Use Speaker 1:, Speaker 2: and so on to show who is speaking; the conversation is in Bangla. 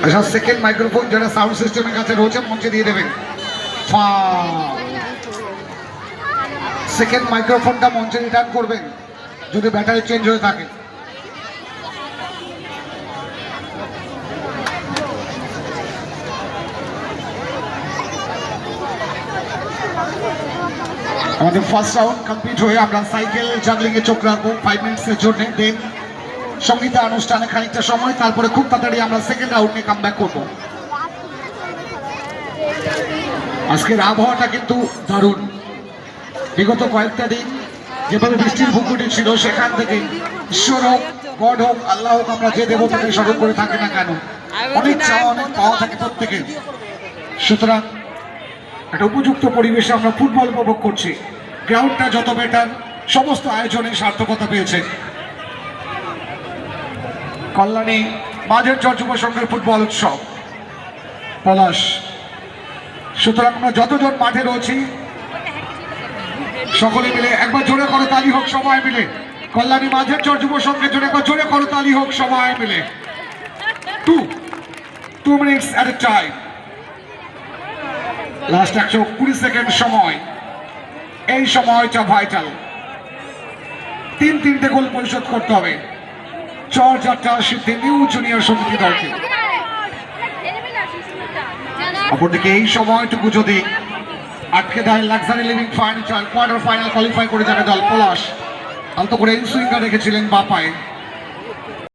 Speaker 1: আচ্ছা, সেকেন্ড মাইক্রোফোন যারা সাউন্ড সিস্টেমের কাছে রয়েছে মঞ্চে দিয়ে দেবেন। সেকেন্ড মাইক্রোফোনটা মঞ্চে রিটার্ন করবেন যদি ব্যাটারি চেঞ্জ হয়ে থাকে। আমাদের ফার্স্ট রাউন্ড কমপ্লিট হয়ে আমরা সাইকেল জাগলিং এ চোখ রাখবো 5 মিনিটসের জন্য। দেন সঙ্গীতা অনুষ্ঠানে খানিকটা সময়, তারপরে খুব তাড়াতাড়ি আমরা সেকেন্ড রাউন্ডে কাম ব্যাক করবো। আজকের আবহাওয়াটা কিন্তু দারুণ। বিগত কয়েকটা দিন যেভাবে বৃষ্টির ভূকুটি ছিল, সেখান থেকে ঈশ্বর হোক, গড হোক, আল্লাহ হোক, আমরা যে দেবতাকে স্মরণ করে থাকি না কেন, অনেক চাওয়া অনেক পাওয়া থাকে প্রত্যেকের। সুতরাং একটা উপযুক্ত পরিবেশে আমরা ফুটবল উপভোগ করছি। গ্রাউন্ডটা যত বেটার, সমস্ত আয়োজনে সার্থকতা পেয়েছে। কল্যাণী মাঝের চর যুব সংঘের ফুটবল উৎসব পলাশ। সুতরাং আমরা যতজন মাঠে রয়েছি সকলে মিলে একবার জোরে করে তালি হোক সবাই মিলে। কল্যাণী মাঝের চর যুব সংঘের জন্য একবার জোরে করে তালি হোক সবাই মিলে। 2 মিনিটস এট এ টাইম, লাস্ট 120 সেকেন্ড সময়। এই সময়টা ভাইটাল। 3-3টে গোল পরিশোধ করতে হবে চর যাত্রা সিদ্ধি নিউ জুনিয়র সমিতি দলকে। অপরদিকে এই সময়টুকু যদি আটকে দেয় luxury living final quarter final qualify করে যাবে দল পলাশ। আলতো করে ইনসুইঙ্গার রেখেছিলেন বাপায়।